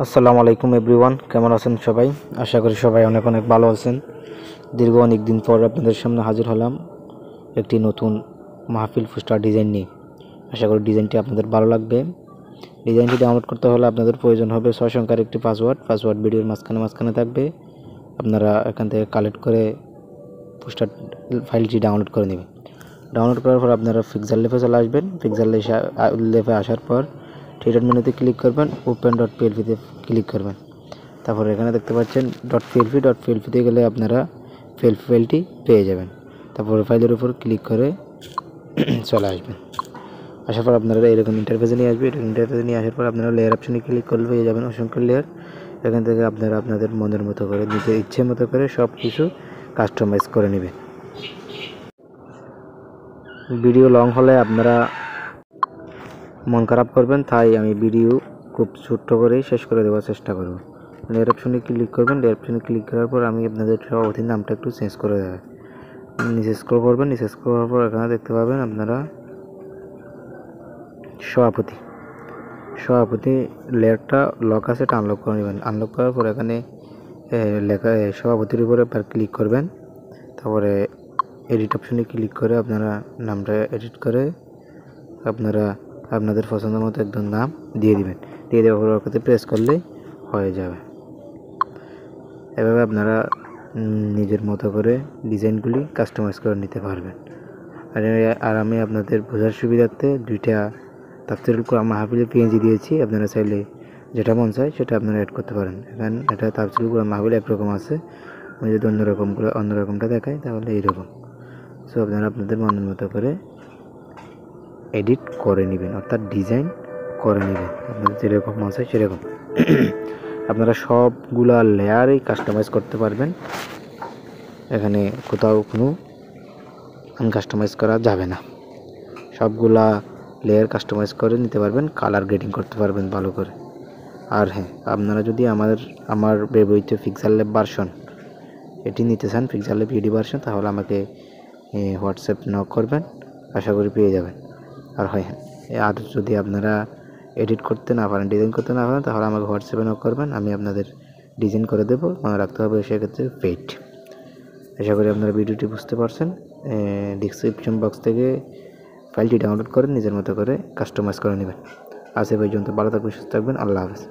আসসালামু আলাইকুম এভরিওয়ান, কেমন আছেন সবাই? আশা করি সবাই অনেক অনেক ভালো আছেন। দীর্ঘ অনেক দিন পর আপনাদের সামনে হাজির হলাম একটি নতুন মাহফিল পোস্টার ডিজাইন নিয়ে। আশা করি ডিজাইনটি আপনাদের ভালো লাগবে। ডিজাইনটি ডাউনলোড করতে হলে আপনাদের প্রয়োজন হবে 6 সংখ্যার একটি পাসওয়ার্ড ভিডিওর মাঝখানে থাকবে। আপনারা এখান থেকে কালেক্ট করে পোস্টার ফাইলটি ডাউনলোড করে নেবেন। ডাউনলোড করার পর আপনারা পিক্সেল ল্যাবে চলে আসবেন। পিক্সেল ল্যাবে আসার পর থ্রি মেনুতে ক্লিক করবেন, ওপেন ডট পিএলপিতে ক্লিক করবেন। তারপর এখানে দেখতে পাচ্ছেন ডট পিএলপিতে গেলে আপনারা ফাইলটি পেয়ে যাবেন। তারপর ফাইলের উপর ক্লিক করে চলে আসবেন। আসার পর আপনারা এরকম ইন্টারফেসে নিয়ে আসবে। ইন্টারফেসে নিয়ে আসার পর আপনারা লেয়ার অপশনে ক্লিক করলে পেয়ে যাবেন অসংখ্য লেয়ার। এখান থেকে আপনারা আপনাদের মনের মতো করে নিজের ইচ্ছে মতো করে সব কিছু কাস্টমাইজ করে নেবেন। ভিডিও লং হলে আপনারা মন খারাপ করবেন, তাই আমি ভিডিও খুব ছোট্ট করেই শেষ করে দেওয়ার চেষ্টা করব। লেয়ার অপশনে ক্লিক করবেন। লেয়ার অপশনে ক্লিক করার পর আমি আপনাদের সভাপতির নামটা একটু চেঞ্জ করে দেব। নিচে স্ক্রল করবেন। নিচে স্ক্রল করার পর এখানে দেখতে পাবেন আপনারা সভাপতি লেয়ারটা লক আছে, এটা আনলক করে নেবেন। আনলক করার পর এখানে লেখা সভাপতির উপরে একবার ক্লিক করবেন। তারপরে এডিট অপশনে ক্লিক করে আপনারা নামটা এডিট করে আপনারা আপনাদের পছন্দ মতো একদম নাম দিয়ে দিবেন। দিয়ে দেওয়ার পর ওটাতে প্রেস করলেই হয়ে যাবে। এভাবে আপনারা নিজের মতো করে ডিজাইনগুলি কাস্টমাইজ করে নিতে পারবেন। আর আমি আপনাদের বোঝার সুবিধার্থে দুইটা তাফসীরুল কোরআন মাহফিলের পিএনজি দিয়েছি। আপনারা চাইলে যেটা মন চায় সেটা আপনারা অ্যাড করতে পারেন। এখানে এটা তাফসীরুল কোরআন মাহফিল একরকম আছে, আমি যদি অন্যরকমটা দেখাই তাহলে এইরকম। সো আপনারা আপনাদের মনের মতো করে এডিট করে নেবেন, অর্থাৎ ডিজাইন করে নেবেন আপনাদের যেরকম মন চায় সেরকম। আপনারা সবগুলা লেয়ারই কাস্টমাইজ করতে পারবেন। এখানে কোথাও কোনো কাস্টমাইজ করা যাবে না। সবগুলা লেয়ার কাস্টমাইজ করে নিতে পারবেন, কালার গ্রেডিং করতে পারবেন ভালো করে। আর হ্যাঁ, আপনারা যদি আমার ব্যবহৃত পিক্সেল ল্যাব ভার্সন এটি নিতে চান, পিক্সেল ল্যাব ইডি ভার্সন, তাহলে আমাকে হোয়াটসঅ্যাপ নক করবেন, আশা করি পেয়ে যাবেন। আর হয় হ্যাঁ, আর যদি আপনারা এডিট করতে না পারেন, ডিজাইন করতে না পারেন, তাহলে আমাকে হোয়াটসঅ্যাপে নক করবেন, আমি আপনাদের ডিজাইন করে দেবো। মনে রাখতে হবে সেক্ষেত্রে পেইড। আশা করি আপনারা ভিডিওটি বুঝতে পারছেন। ডিসক্রিপশন বক্স থেকে ফাইলটি ডাউনলোড করে নিজের মতো করে কাস্টমাইজ করে নেবেন। আজ এ পর্যন্ত, ভালো থাকবেন, সুস্থ থাকবেন, আল্লাহ হাফেজ।